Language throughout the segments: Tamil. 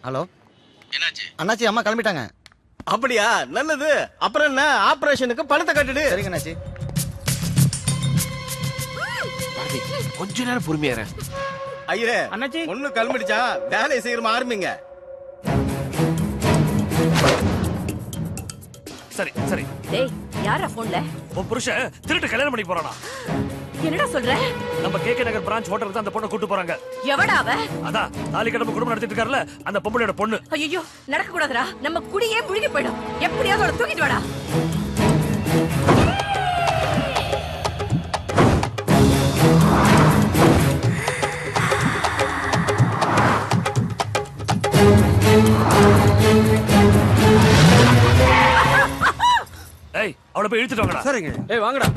ஹலோ என்னாச்சு? அண்ணாச்சி அம்மா கிளம்பிட்டாங்க. அப்படியா? நல்லது. அப்புறம் என்ன, ஆபரேஷனுக்கு பணத்தை கட்டுடு. சரிங்க அண்ணாச்சி. கொஞ்ச நேரம் பொறுமையா இரு. ஐயரே அண்ணாச்சி. ஒண்ணு கிளம்பிடுச்சா? வேலையை சீக்கிரமா ஆரம்பிங்க. சரி சரி. டேய் யாரா போன்ல? உன் புருஷன் திருட்டு கல்யாணம் பண்ணி போறானா? என்னடா சொல்ற? நம்ம கேகே நகர் பிரான்ச் ஹோட்டலுக்கு தான் அந்த பொண்ணை கூட்டு போறாங்க. எவடா அவ? அதான் தாலி கடமை குடும்பம் நடத்திட்டு இருக்காருல அந்த பொம்பளையோட பொண்ணு. ஐயோ நடக்க கூடாதுடா. நம்ம குடியே முழுகி போயிடும். எப்படியாவது அவளை தூக்கிட்டு வாடா. ஏய் அவளை போய் இழுத்துட்டு வாங்கடா. சரிங்க. ஏய் வாங்கடா.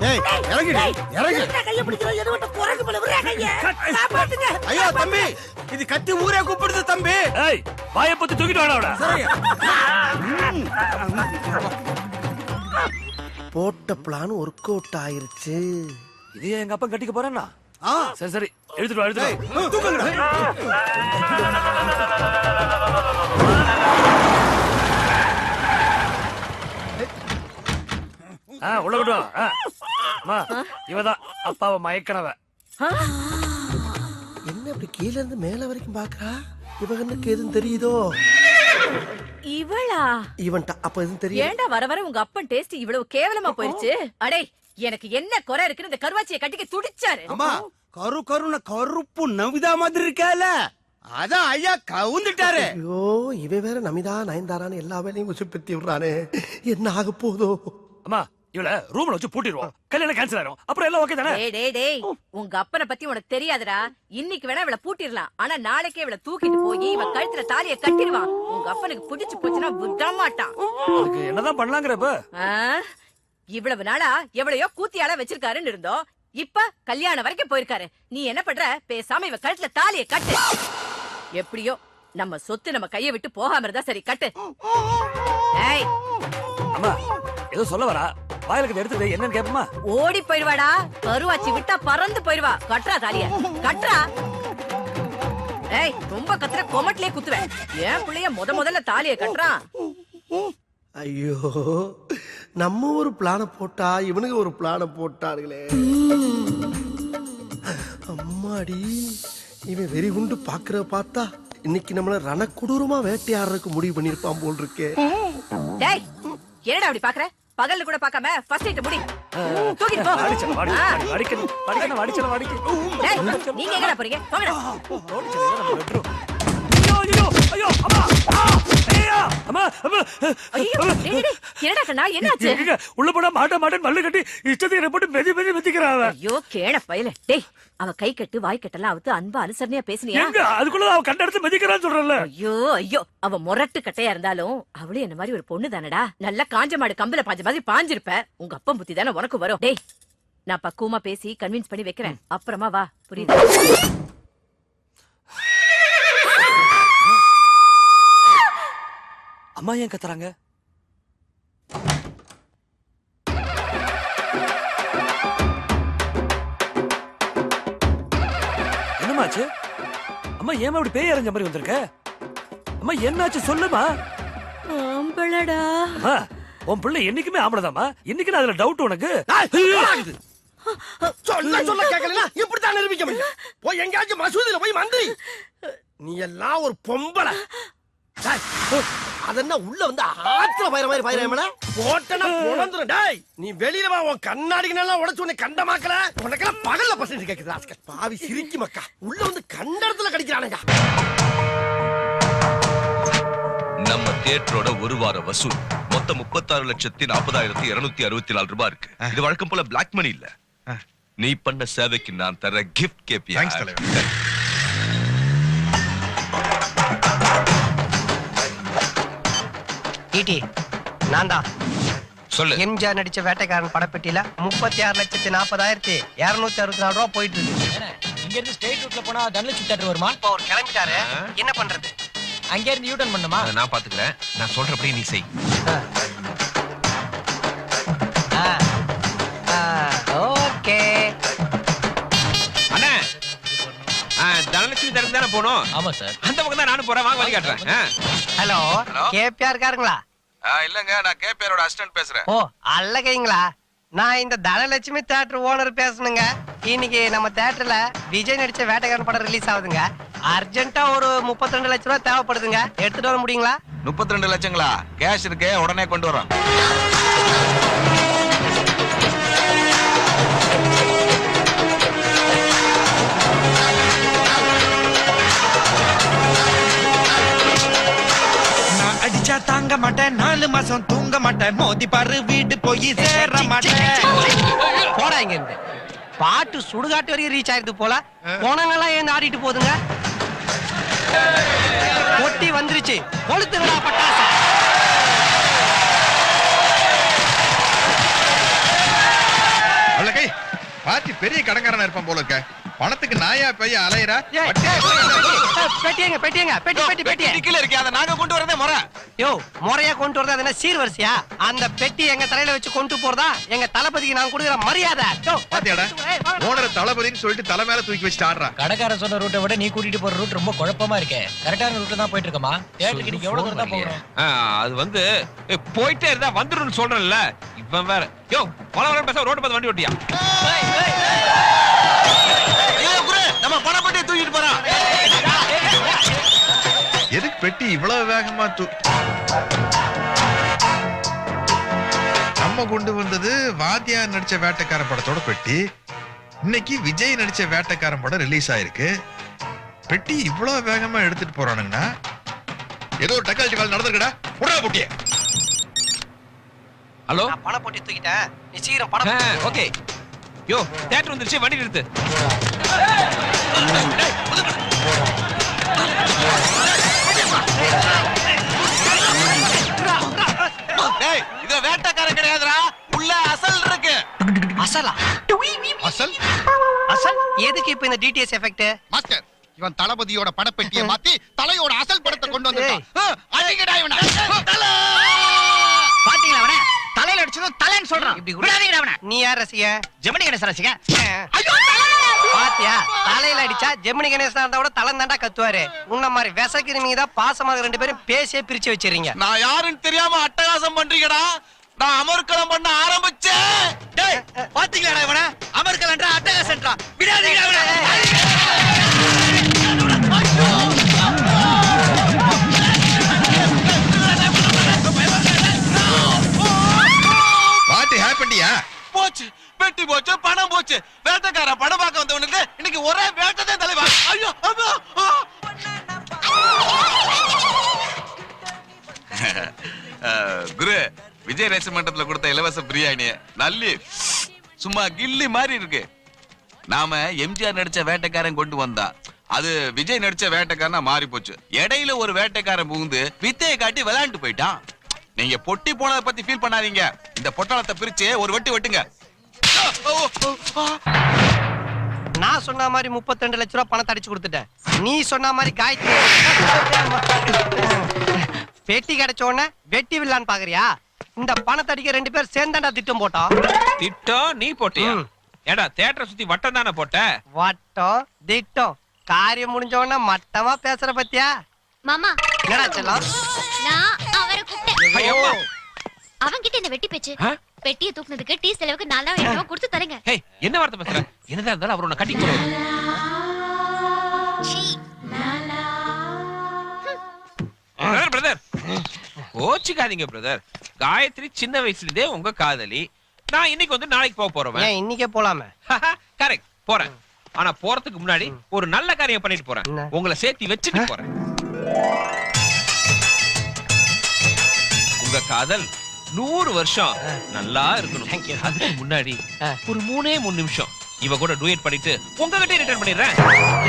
ஏய் இறங்கிடு இறங்கு. கைய பிடிக்கிற எதுவட்ட குரங்கு மேல விடுற கைய. காப்பாத்துங்க. ஐயோ தம்பி, இது கத்தி ஊரே கூப்பிடுது தம்பி. ஏய் வாயை பத்தி தூக்கிட்டு வாடா அவளை. போட்ட பிளான் ஒர்க் அவுட் ஆயிருச்சு. இது எங்க அப்பா கட்டிக்க போறேன்னா? சரி சரி எடுத்துட்டு வா எடுத்துட்டு வா. தூக்குங்கடா. உள்ள விடும். அம்மா இவதான் அப்பாவை மயக்கனவ. என்ன இப்படி கீழ இருந்து மேல வரைக்கும் பாக்குறா? இவனுக்கு எதுவும் தெரியுதோ? இவளா? இவன்ட்ட அப்ப எதுவும் தெரியும்? ஏன்டா வர வர உங்க அப்பன் டேஸ்ட் இவ்வளவு கேவலமா போயிருச்சு? அடே எனக்கு என்ன குறை இருக்குன்னு இந்த கருவாச்சியை கட்டிக்க துடிச்சாரு. அம்மா கருன கருப்பு நவிதா மாதிரி இருக்கால, அதான் ஐயா கவுந்துட்டாரு. ஐயோ இவன் வேற நமிதா நயன்தாரான்னு எல்லா வேலையும் உசுப்பத்தி விடுறானே. என்ன ஆக போதோ? அம்மா இவள ரூம்ல வச்சு பூட்டிடுவோம். கல்யாணம் கேன்சல் ஆயிரும். அப்புறம் எல்லாம் ஓகே தானே? டேய் டேய் டேய் உங்க அப்பனை பத்தி உனக்கு தெரியாதுடா. இன்னைக்கு வேணா இவள பூட்டிடலாம். ஆனா நாளைக்கே இவள தூக்கிட்டு போய் இவ கழுத்துல தாலிய கட்டிடுவான். உங்க அப்பனுக்கு பிடிச்சு போச்சுன்னா விட மாட்டான். அதுக்கு என்னதான் பண்ணலாங்கறப்ப? இவ்வளவு நாளா எவ்வளையோ கூத்தியால வச்சிருக்காருன்னு இருந்தோம். இப்ப கல்யாணம் வரைக்கும் போயிருக்காரு. நீ என்ன பண்ற? பேசாம இவ கழுத்துல தாலிய கட்டு. எப்படியோ நம்ம சொத்து நம்ம கைய விட்டு போகாம இருந்தா சரி, கட்டு. ஏய் அம்மா ஏதோ சொல்ல வரா. வாயிலுக்கு எடுத்துட்டு என்னன்னு கேப்பமா? ஓடி போயிடுவாடா. கருவாச்சி விட்டா பறந்து போயிடுவா. கட்டுறா தாலிய கட்டுறா. ஏய் ரொம்ப கத்துற கொமட்லயே குத்துவேன். ஏன் பிள்ளைய முதல்ல தாலிய கட்டுறான். ஐயோ நம்ம ஒரு பிளான போட்டா இவனுக்கு ஒரு பிளான போட்டார்களே. அம்மாடி இவன் வெறி உண்டு பாக்குற பார்த்தா இன்னைக்கு நம்மள ரணக்குடூரமா வேட்டையாடுறதுக்கு முடிவு பண்ணிருப்பான் போல் இருக்கே. டேய் என்னடா அப்படி பாக்குற? பகல்ல கூட பார்க்காம ஃபர்ஸ்ட் நைட் முடி. தூக்கிட்டு போ. அடிச்சல வாடி அடிக்கணும் அடிக்கணும் அடிச்சல வாடிக்கு. டேய் நீங்க எங்கடா போறீங்க? போங்கடா. ஐயோ ஐயோ அம்மா ஐயோ அம்மா அம்மா ஐயோ டேய் டேய் என்னடா கண்ணா என்னாச்சு? உள்ள போனா மாட்டேன்னு மல்லு கட்டி இஷ்டத்துக்கு என்ன போட்டு மெதி மெதிக்கிறான். ஐயோ கேட பையல. டேய் அவ கை கட்டு வாய் கட்டலாம் அவுத்து அன்பா அனுசரணையா பேசுனியா? எங்க அதுக்குள்ள அவ கண்ட எடுத்து மெதிக்கிறான்னு சொல்றல. ஐயோ ஐயோ அவ முரட்டு கட்டையா இருந்தாலும் அவளும் என்ன மாதிரி ஒரு பொண்ணு தானடா. நல்லா காஞ்ச மாடு கம்பல பாஞ்ச மாதிரி பாஞ்சிருப்ப. உங்க அப்பன் புத்தி தானே உனக்கு வரும். டேய் நான் பக்குவமா பேசி கன்வின்ஸ் பண்ணி வைக்கிறேன். அப்புறமா வா. புரியுதா? அம்மா ஏன் கத்துறாங்க? என்னமாச்சு? அம்மா ஏன் அப்படி பேய் அரைஞ்ச மாதிரி வந்திருக்க? அம்மா என்னாச்சு சொல்லுமா? ஆம்பளடா. அம்மா உன் பிள்ளை என்னைக்குமே ஆம்பளதாம்மா. இன்னைக்கு அதுல டவுட் உனக்கு? சொல்ல கேட்கல இப்படித்தான் நிரூபிக்க முடியும். போய் எங்கேயாச்சும் மசூதியில போய் மந்திரி. நீ எல்லாம் ஒரு பொம்பளை. அதென்ன உள்ள வந்து ஆத்துல பயிர மாதிரி பயிரமல போட்டனா பொளந்துரும். டேய் நீ வெளியில வா. உன் கண்ணாடிக்கு நல்லா உடைச்சு உன்னை கண்டமாக்கல. உனக்கெல்லாம் பகல்ல பசங்க கேக்குது. ஆஸ்கர் பாவி சிரிக்கி மக்கா உள்ள வந்து கண்ட இடத்துல கடிக்கிறானுங்க. நம்ம தியேட்டரோட ஒரு வார வசூல் மொத்தம் 36,40,264 ரூபாய் இருக்கு. இது வழக்கம் போல பிளாக் மணி இல்ல. நீ பண்ண சேவைக்கு நான் தர கிஃப்ட் கேப்பி. டிடி நான் தான் சொல்லு. எம்ஜிஆர் நடிச்ச வேட்டைக்காரன் படப்பெட்டியில 36,40,264 ரூபா போயிட்டு இருக்கு. இங்க இருந்து ஸ்ட்ரெயிட் ரூட்ல போனா தனலட்சுமி தியேட்டர் வருமா? இப்போ அவர் கிளம்பிட்டாரு. என்ன பண்றது? அங்க இருந்து யூ டர்ன் பண்ணுமா? நான் பாத்துக்கிறேன். நான் சொல்றபடி நீ செய். ஓகே அண்ணே தனலட்சுமி கோயில் திறந்து தானே போகணும். ஆமா சார். அந்த பக்கம் தான் நானும் போறேன், வாங்க வழி காட்டுறேன். ஹலோ கேபிஆர் இருக்காருங்களா? இல்லங்க, நான் கேபிஆரோட அசிஸ்டன்ட் பேசுறேன். ஓ அல்லகைங்களா? நான் இந்த தனலட்சுமி தியேட்டர் ஓனர் பேசணுங்க. இன்னைக்கு நம்ம தியேட்டர்ல விஜய் நடிச்ச வேட்டைக்காரன் படம் ரிலீஸ் ஆகுதுங்க. அர்ஜென்ட்டா ஒரு 32 லட்சம் ரூபாய் தேவைப்படுதுங்க. எடுத்துட்டு வர முடியுங்களா? 32 லட்சங்களா? கேஷ் இருக்கு, உடனே கொண்டு வரோம். அடிச்சா தாங்க மாட்டேன், 4 மாசம் தூங்க மாட்டேன், மோதி பாரு வீடு போய் சேர மாட்டேன். போடா இங்க இருந்து. பாட்டு சுடுகாட்டு வரைக்கும் ரீச் ஆயிருது போல. போனங்கெல்லாம் ஏன் ஆடிட்டு போகுதுங்க? பொட்டி வந்துருச்சு, கொளுத்துடா பட்டாசு. அழகை பாத்தி பெரிய கடங்காரனா இருப்பான் போல இருக்க. பணத்துக்கு நாயா பைய அலையறா. பெட்டியங்க பெட்டியங்க பெட்டி பெட்டி பெட்டி கீழ இருக்கே, அத நாங்க கொண்டு வரதே முறை. யோ முறையா கொண்டு வரதா? அது என்ன சீர்வரிசையா? அந்த பெட்டி எங்க தலையில வச்சு கொண்டு போறதா எங்க தளபதிக்கு நான் கொடுக்குற மரியாதை. பாத்தியாடா, ஓனர் தளபதின்னு சொல்லிட்டு தலை மேல தூக்கி வச்சுட்டு ஆடுறான். கடைக்காரன் சொன்ன ரூட்டை விட நீ கூட்டிட்டு போற ரூட் ரொம்ப குழப்பமா இருக்கே. கரெக்டான ரூட்ல தான் போயிட்டு இருக்கமா? தியேட்டருக்கு நீங்க எவ்வளவு தூரம் தான் போறோம்? அது வந்து போயிட்டே இருந்தா வந்துருன்னு சொல்றேன்ல. இவன் வேற யோ வளவளன்னு பேச ரோட் பார்த்து வண்டி ஓட்டியா? நம்ம பணப்பட்டியை தூக்கிட்டு போறான். எதுக்கு பெட்டி இவ்வளவு வேகமா நம்ம கொண்டு வந்தது வாத்தியார் நடிச்ச வேட்டைக்காரன் படத்தோட பெட்டி. இன்னைக்கு விஜய் நடிச்ச வேட்டைக்காரன் படம் ரிலீஸ் ஆயிருக்கு. பெட்டி இவ்வளவு வேகமா எடுத்துட்டு போறானுங்கன்னா ஏதோ ஒரு டக்கால் டக்கால் நடந்திருக்கடா. புடா பொட்டிய. ஹலோ, நான் பண போட்டி தூக்கிட்டேன், நீ சீக்கிரம் பணம். ஓகே. யோ தியேட்டர் வந்துருச்சு, வண்டி நிறுத்து. டேய், இது வேட்டைக்காரன் கிடையாதுடா, உள்ள அசல் இருக்கு. அசலா? அசல் அசல் எதுக்கு இப்ப இந்த டிடிஎஸ் எஃபெக்ட்? மாஸ்டர், இவன் தளபதியோட படப்பெட்டியை மாத்தி தலையோட அசல் படத்தை கொண்டு வந்துட்டான். அடிங்கடா இவனை. பாத்தீங்களா அவன? தலையில அடிச்சதும் தலைன்னு சொல்றான். விடாதீங்கடா அவன. நீ யார் ரசிக? ஜெமினி கணேசன் ரசிக. பாத்தியா, தலையில அடிச்சா ஜெமினி கணேசனா இருந்தா கூட தலை தாண்டா கத்துவாரு. உன்ன மாதிரி விசக்கிருமீங்க தான் பாசமாக 2 பேரும் பேசியே பிரிச்சு வச்சிருக்கீங்க. நான் யாருன்னு தெரியாம அட்டகாசம் பண்றீங்கடா. நான் அமர்க்களம் பண்ண ஆரம்பிச்சேன். டேய், பாத்தீங்களா இவன? அமர்கலன்றா அட்டகாசன்றா. விடாதீங்கடா அவன. பாட்டி ஹேப்பண்டியா? போச்சு, பெட்டி போச்சு, பணம் போச்சு. வேட்டைக்கார படம் பார்க்க வந்தவனுக்கு இன்னைக்கு ஒரே வேட்டை தலைவா. ஐயோ அம்மா. குரு, விஜய் ரேஷன் மன்றத்துல கொடுத்த இலவச பிரியாணி நல்லி சும்மா கில்லி மாதிரி இருக்கு. நாம எம்ஜிஆர் நடிச்ச வேட்டைக்காரன் கொண்டு வந்தா, அது விஜய் நடிச்ச வேட்டைக்காரனா மாறி போச்சு. இடையில ஒரு வேட்டைக்காரன் புகுந்து வித்தையை காட்டி விளையாண்டு போயிட்டான். நீங்க பொட்டி போனதை பத்தி ஃபீல் பண்ணாதீங்க. இந்த பொட்டலத்தை பிரிச்சு ஒரு வெட்டு வெட்டுங்க. நான் சொன்ன மாதிரி 32 லட்சம் ரூபாய் பணத்தை அடிச்சு கொடுத்துட்டேன். நீ சொன்ன மாதிரி காயத்ரி பெட்டி கிடைச்ச உடனே வெட்டி விடலான்னு பாக்குறியா? இந்த பணத்தை அடிக்க 2 பேர் சேர்ந்தாண்டா திட்டம் போட்டோம். திட்டம் நீ போட்டியா? ஏடா தியேட்டரை சுத்தி வட்டம் தானே போட்ட? வட்டம் திட்டம் காரியம் முடிஞ்ச உடனே மட்டமா பேசுற பத்தியா? மாமா என்னடா செல்லம்? நான் அவரை கூப்பிட்டேன். ஐயோ, அவன்கிட்ட இந்த வெட்டி பேச்சு. பெட்டியை தூக்குனதுக்கு டீ செலவுக்கு 4000 ரூபாய் கொடுத்து தரேங்க. ஹேய், என்ன வார்த்தை பேசுற? என்னதான் இருந்தாலும் அவர் உன்னை கட்டி போடுவாரு. பிரதர், கோச்சிக்காதீங்க பிரதர். காயத்ரி சின்ன வயசுல இருந்தே உங்க காதலி. நான் இன்னைக்கு வந்து நாளைக்கு போக போறேன். ஏன் இன்னைக்கே போலாமே? கரெக்ட், போறேன். ஆனா போறதுக்கு முன்னாடி ஒரு நல்ல காரியம் பண்ணிட்டு போறேன். உங்களை சேர்த்து வச்சுட்டு போறேன். உங்க காதல் 100 வருஷம் நல்லா இருக்கணும். அதுக்கு முன்னாடி ஒரு 3 நிமிஷம் இவ கூட டூயட் பண்ணிட்டு உங்ககிட்ட ரிட்டர்ன் பண்ணிடுறேன்.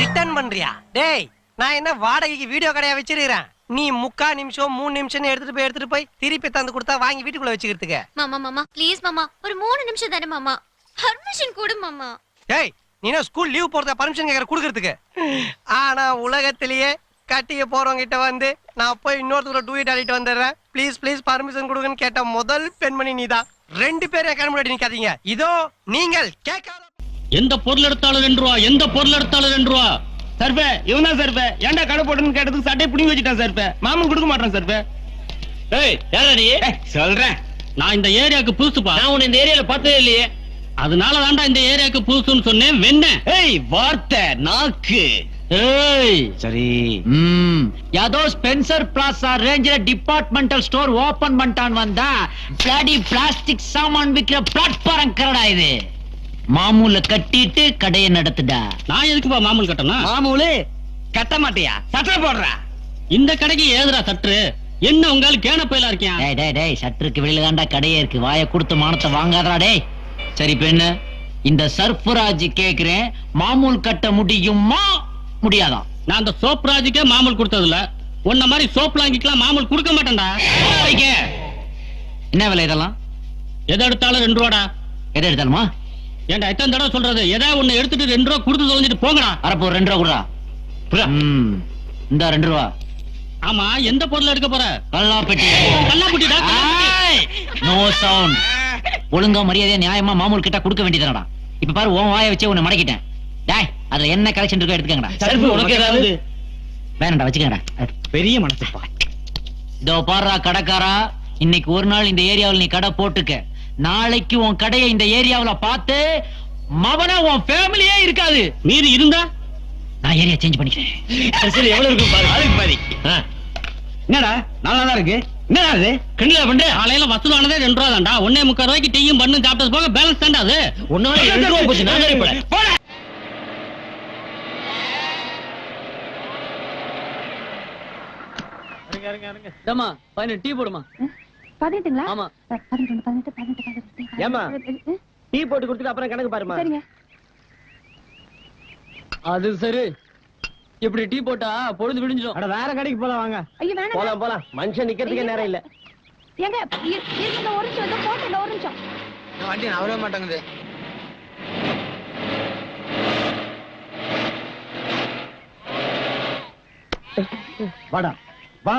ரிட்டர்ன் பண்றியா? டேய், நான் என்ன வாடகைக்கு வீடியோ கடையா வச்சிருக்கேன்? நீ 3/4 நிமிஷம் 3 நிமிஷம் எடுத்துட்டு போய் திருப்பி தந்து கொடுத்தா வாங்கி வீட்டுக்குள்ள வச்சுக்கிறதுக்கு. மாமா மாமா ப்ளீஸ் மாமா, ஒரு 3 நிமிஷம் தானே மாமா, பர்மிஷன் கொடு மாமா. டேய், நீ ஸ்கூல் லீவ் போறத பர்மிஷன் கேக்குற குடுக்கிறதுக்கு? ஆனா உலகத்திலேயே கட்டிக்க போறவங்க கிட்ட வந்து நான் போய் இன்னொருத்தர டூயட் ஆடிட்டு வந்துடுறேன், ப்ளீஸ் ப்ளீஸ் பர்மிஷன் கொடுங்கன்னு கேட்ட முதல் பெண்மணி நீதான். 2 பேரும் கண் முன்னாடி நிக்காதீங்க. இதோ நீங்கள் கேட்காத எந்த பொருள் எடுத்தாலும் 2 ரூபா, எந்த பொருள் எடுத்தாலும் 2 ரூபா. சர்பே இவன் தான் சர்பே ஏன்டா கடை போட்டுன்னு கேட்டதுக்கு சட்டை புடிங்கி வச்சுட்டான் சர்பே மாமன் கொடுக்க மாட்டான் சர்பே ஏய் யாரா நீ சொல்றேன் நான் இந்த ஏரியாவுக்கு புதுசுப்பா நான் உன்னை இந்த ஏரியால பார்த்ததே இல்லையே அதனால தான்டா இந்த ஏரியாவுக்கு புதுசுன்னு சொன்னேன் வெண்ண ஏய் வார்த்தை நாக்கு ஏய் சரி யாதோ ஸ்பென்சர் பிளாசா ரேஞ்சில டிபார்ட்மெண்டல் ஸ்டோர் ஓபன் பண்ணிட்டான் வந்தா பிளாடி பிளாஸ்டிக் சாமான் விக்கிற பிளாட்ஃபார்ம் கரடா இது மாமூல கட்டிட்டு கடையை நடத்துடா. நான் எதுக்குப்பா மாமூல் கட்டணும்? மாமூலு கட்ட மாட்டியா சட்டை போடுறா இந்த கடைக்கு ஏதுடா சற்று என்ன உங்கால கேன பயிலா இருக்கியா? டேய் டேய் டேய் சட்டருக்கு வெளியில தாண்டா கடையே இருக்கு வாயை கொடுத்து மானத்தை வாங்காதடா டேய். சரி பெண்ணு இந்த சர்ஃபராஜ் கேக்குறேன் மாமூல் கட்ட முடியுமா முடியாதா? நான் அந்த சோப் ராஜுக்கே மாமூல் கொடுத்தது இல்ல உன்ன மாதிரி சோப் லாங்கிக்கலாம் மாமூல் கொடுக்க மாட்டேன்டா. என்ன விலை இதெல்லாம்? எதை எடுத்தாலும் 2 ரூபாடா. எதை எடுத்தாலுமா? ஏன்டா எத்தனை தடவை சொல்றது ஏதாவது ஒண்ணு எடுத்துட்டு 2 ரூபா கொடுத்து தொலைஞ்சிட்டு போங்கடா. அரப்போ 2 ரூபா குடுறா. இந்த 2 ரூபா. ஆமா எந்த பொருள் எடுக்க போற? கல்லாப்பெட்டி. கல்லாப்பெட்டிடா. No sound. ஒழுங்கா மரியாதையா நியாயமா மாமூல் கிட்ட கொடுக்க வேண்டியதுடா. இப்ப பாரு உன் வாயை வச்சே உன்னை மடக்கிட்டேன். டேய் அதுல என்ன கலெக்ஷன் இருக்கோ எடுத்துக்கங்கடா. சர்பு உனக்கு ஏதாவது வேணாம்டா வச்சுக்கங்கடா. பெரிய மனசுப்பா. இதோ பாருடா கடைக்காரா இன்னைக்கு ஒரு நாள் இந்த ஏரியாவில் நீ கடை போட்டுக்க. நாளைக்கு உன் கடையை இந்த ஏரியாவுல பார்த்து மவன உன் ஃபேமிலியே இருக்காது. மீறி இருந்தா நான் ஏரியா சேஞ்ச் பண்ணிக்கிறேன். சரி எவ்வளவு இருக்கும் பாரு அதுக்கு பாதி. என்னடா நல்லா தான் இருக்கு. என்னடா அது கிண்டலா பண்ற? காலையில வசூலானதே 2 ரூபா தான்டா. 1.25 ரூபாய்க்கு டீயும் பண்ணு சாப்பிட்டது போக பேலன்ஸ் தான்டா அது. ஒன்னால 2 ரூபா போச்சு. நான் சரி போட டமா பையன் டீ போடுமா. 18ங்களா? ஆமா 18 ஏமா டீ போட்டு கொடுத்துட்டு அப்புறம் கணக்கு பாருமா. சரிங்க. அது சரி இப்படி டீ போட்டா பொழுது விடிஞ்சிடும். அட வேற கடைக்கு போலாம் வாங்க. ஐயோ வேணாம். போலாம் போலாம் மனுஷன் நிக்கிறதுக்கே நேரம் இல்ல. ஏங்க இருங்க ஒரு நிமிஷம் போட்டேன் ஒரு நிமிஷம். வண்டி நவரவே மாட்டாங்குது. வாடா வா.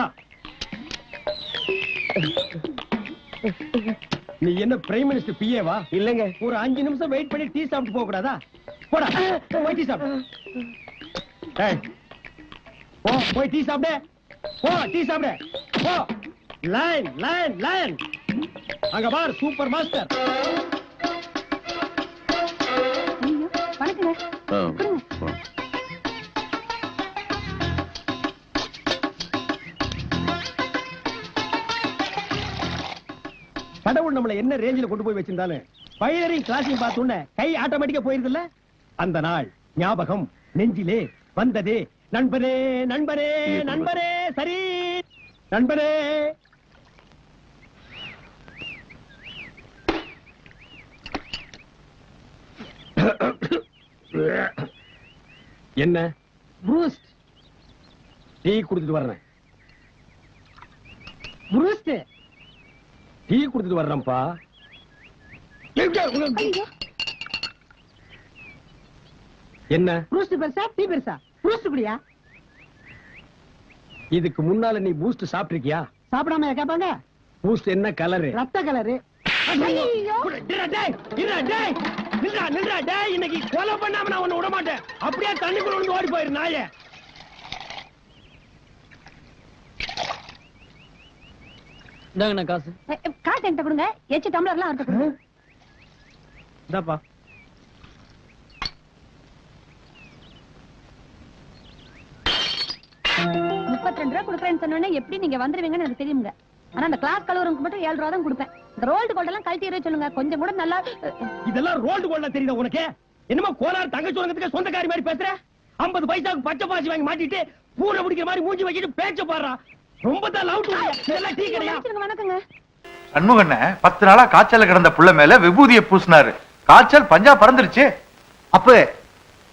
நீ என்ன பிரைம் மினிஸ்டர் பிஏ வா? இல்லங்க ஒரு 5 நிமிஷம் வெயிட் பண்ணி டீ சாப்பிட்டு போக கூடாதா? போடா போய் டீ சாப்பிடு. டேய் போ போய் டீ சாப்பிடு. போ டீ சாப்பிடு. போ லைன் லைன் லைன். அங்க பார் சூப்பர் மாஸ்டர். ஐயோ வணக்கங்க. கடவுள் நம்மள என்ன ரேஞ்சில கொண்டு போய் வச்சிருந்தாலும் பைலரிங் கிளாஸையும் பார்த்தோன்னே கை ஆட்டோமேட்டிக்கா போயிருதுல்ல. அந்த நாள் ஞாபகம் நெஞ்சிலே வந்ததே. நண்பரே நண்பரே நண்பரே சரி நண்பரே. என்ன ப்ரூஸ்ட் டீ குடிச்சிட்டு வர்றேன். ப்ரூஸ்ட் டீ குடிச்சிட்டு வர்றேன்ப்பா. என்ன ப்ரூஸ்ட் பெருசா டீ பெருசா? ப்ரூஸ்ட் குடியா. இதுக்கு முன்னால நீ பூஸ்ட் சாப்பிட்டிருக்கியா? சாப்பிடாம கேட்பாங்க. பூஸ்ட் என்ன கலரு? ரத்த கலரு. இன்னைக்கு கொலை பண்ணாம நான் உன்னை விட மாட்டேன். அப்படியே தண்ணிக்குள்ள வந்து ஓடி போயிரு நாயே. இந்தாங்கண்ணா காசு. காசு என்கிட்ட கொடுங்க. எச்சு டம்ளர்லாம் அவர்கிட்ட கொடுங்க. இந்தாப்பா. ₹32 கொடுக்குறேன்னு சொன்னோன்னே எப்படி நீங்க வந்துருவீங்கன்னு எனக்கு தெரியுங்க. ஆனா அந்த கிளாஸ் கலவருக்கு மட்டும் 7 ரூபா தான் கொடுப்பேன். இந்த ரோல்டு கோல்ட் எல்லாம் கழட்டி சொல்லுங்க. கொஞ்சம் கூட நல்லா இதெல்லாம் ரோல்டு கோல்டா தெரியுதா உனக்கு? என்னமோ கோலார் தங்கச்சி உலகத்துக்கு சொந்தக்காரி மாதிரி பேசுற. 50 பைசாவுக்கு பச்சை பாசி வாங்கி மாட்டிட்டு பூனை பிடிக்கிற மாதிரி மூஞ்சி வச்சிட்டு பேச்ச பாடுறா. ரொம்ப தான் லவ் டு. இதெல்லாம் டீ கடையா? வணக்கங்க. சண்முகண்ண 10 நாளா காய்ச்சல கிடந்த புள்ள மேல விபூதியை பூசினாரு. காய்ச்சல் பஞ்சா பறந்துருச்சு. அப்ப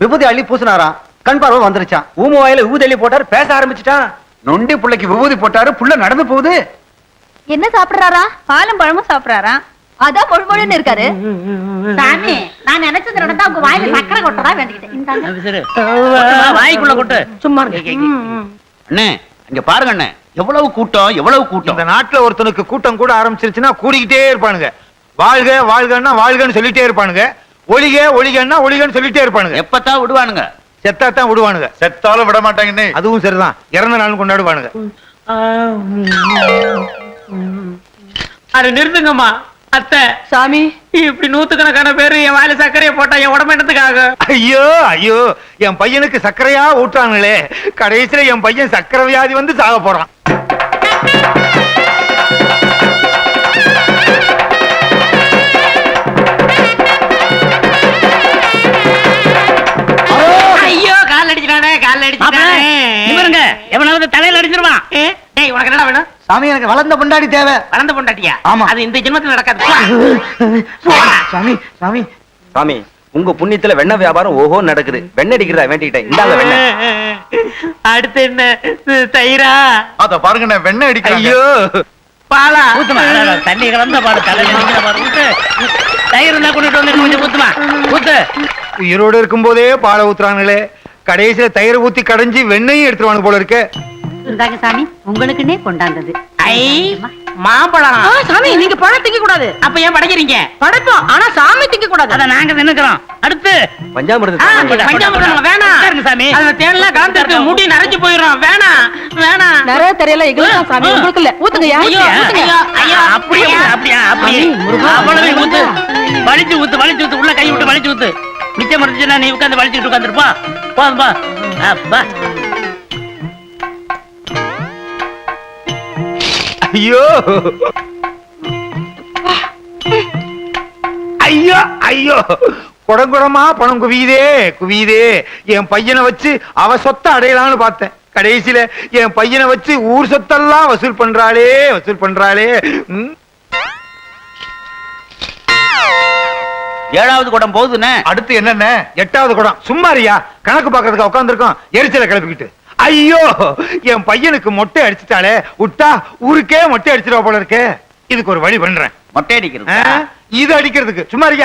விபூதி அள்ளி பூசினாராம். கண் பார்வை வந்துருச்சான். ஊம வாயில விபூதி அள்ளி போட்டாரு. பேச ஆரம்பிச்சுட்டான். நொண்டி புள்ளைக்கு விபூதி போட்டாரு. புள்ள நடந்து போகுது. என்ன சாப்பிடுறாரா? பாலும் பழமும் சாப்பிடுறாரா? அதான் மொழ்மொழின்னு இருக்காரு. சாமி நான் நினைச்சது நடந்தா உங்க வாயில சக்கரை கொட்டதா வேண்டிக்கிட்டேன். வாய்க்குள்ள கொட்டு. சும்மா அண்ணே இங்க பாருங்க அண்ணே எவ்வளவு கூட்டம் எவ்வளவு கூட்டம். இந்த நாட்டுல ஒருத்தனுக்கு கூட்டம் கூட ஆரம்பிச்சிருச்சுன்னா கூடிக்கிட்டே இருப்பானுங்க. வாழ்க வாழ்கன்னா வாழ்கன்னு சொல்லிட்டே இருப்பானுங்க. ஒளிக ஒளிகன்னா ஒளிகன்னு சொல்லிட்டே இருப்பானுங்க. எப்பத்தான் விடுவானுங்க? செத்தாத்தான் விடுவானுங்க. செத்தாலும் விட மாட்டாங்கன்னு. அதுவும் சரிதான், இறந்த நாளும் கொண்டாடுவானுங்க. அது நிறுத்துங்கம்மா. அத்தை சாமி இப்படி நூத்துக்கணக்கான பேரு என் வாயில சர்க்கரையை போட்டா என் உடம்பு என்னத்துக்காக? ஐயோ ஐயோ, என் பையனுக்கு சர்க்கரையா ஊட்டானுங்களே, கடைசியில என் பையன் சர்க்கரை வியாதி வந்து சாக போறான். ஐயோ கால் அடிச்சிட்டானே, கால் அடிச்சிட்டானே. இவருங்க எவனாவது தலையில அடிச்சிருவான். டேய் உனக்கு என்னடா வேணும்? சாமி, எனக்கு வளர்ந்த பொண்டாடி தேவை. வளர்ந்த பொண்டாட்டியா? ஆமா. அது இந்த ஜென்மத்துல நடக்காது. சாமி சாமி சாமி, உங்க புண்ணியத்துல வெண்ண வியாபாரம் ஓஹோ நடக்குது. வெண்ணெய் அடிக்கிறதா வேண்டிக்கிட்டேன். இந்தாங்க வெண்ணெய். அடுத்து என்ன? தயிரா? அத பாருங்க, வெண்ணெய் அடிக்கிறேன். ஐயோ பாலா? ஊத்துமா, தண்ணி கலந்த பாடு, தலையில அடிக்கிற பாடு. ஊத்து. தயிர் இருந்தா கொண்டுட்டு வந்து கொஞ்சம் ஊத்துமா, ஊத்து. உயிரோடு இருக்கும் போதே பாலை ஊத்துறானுங்களே, கடைசியில தயிர் ஊத்தி கடைஞ்சி வெண்ணையும் எடுத்துருவானு போல இருக்கு. இந்தாங்க சாமி, உங்களுக்குன்னே கொண்டாந்தது. ஐ மாம்பழம். சாமி, நீங்க பழம் திங்க கூடாது. அப்ப ஏன் படைக்கிறீங்க? படைப்போம், ஆனா சாமி திங்க கூடாது. அத நாங்க நின்னுக்கிறோம். அடுத்து பஞ்சாமிர்தம். பஞ்சாமிர்தம் வேணாம் சாமி. அதுல தேன்லாம் கலந்துருக்கு, முடி நரைஞ்சு போயிடும். வேணாம் வேணாம். நிறைய தெரியல, எங்களுக்கு சாமி, உங்களுக்கு இல்ல. ஊத்துங்க. ஐயோ ஐயோ ஐயோ. அப்படியே அப்படியே அப்படியே அவ்வளவு ஊத்து. வலிச்சு ஊத்து, வலிச்சு ஊத்து. உள்ள கை விட்டு வலிச்சு ஊத்து. மிச்சம் இருந்துச்சுன்னா நீ உட்காந்து வலிச்சுட்டு உட்காந்துருப்பா. போதும்பா. அப்பா. ஐயோ ஐயோ ஐயோ, குடங்குடமா பணம் குவியுதே குவியுதே. என் பையனை வச்சு அவ சொத்தை அடையலாம்னு பார்த்தேன், கடைசியில என் பையனை வச்சு ஊர் சொத்தெல்லாம் வசூல் பண்றாளே வசூல் பண்றாளே. ஏழாவது குடம் போகுதுண்ணே. அடுத்து என்னென்ன? எட்டாவது குடம். சும்மாரியா, கணக்கு பாக்கிறதுக்கு உட்காந்துருக்கோம், எரிச்சலை கிளப்பிக்கிட்டு. ஐயோ, என் பையனுக்கு மொட்டை அடிச்சுட்டாலே, விட்டா ஊருக்கே மொட்டை அடிச்சிருவா போல இருக்கே. இதுக்கு ஒரு வழி பண்றேன். மொட்டை அடிக்கிறது இது அடிக்கிறதுக்கு சும்மாரியா.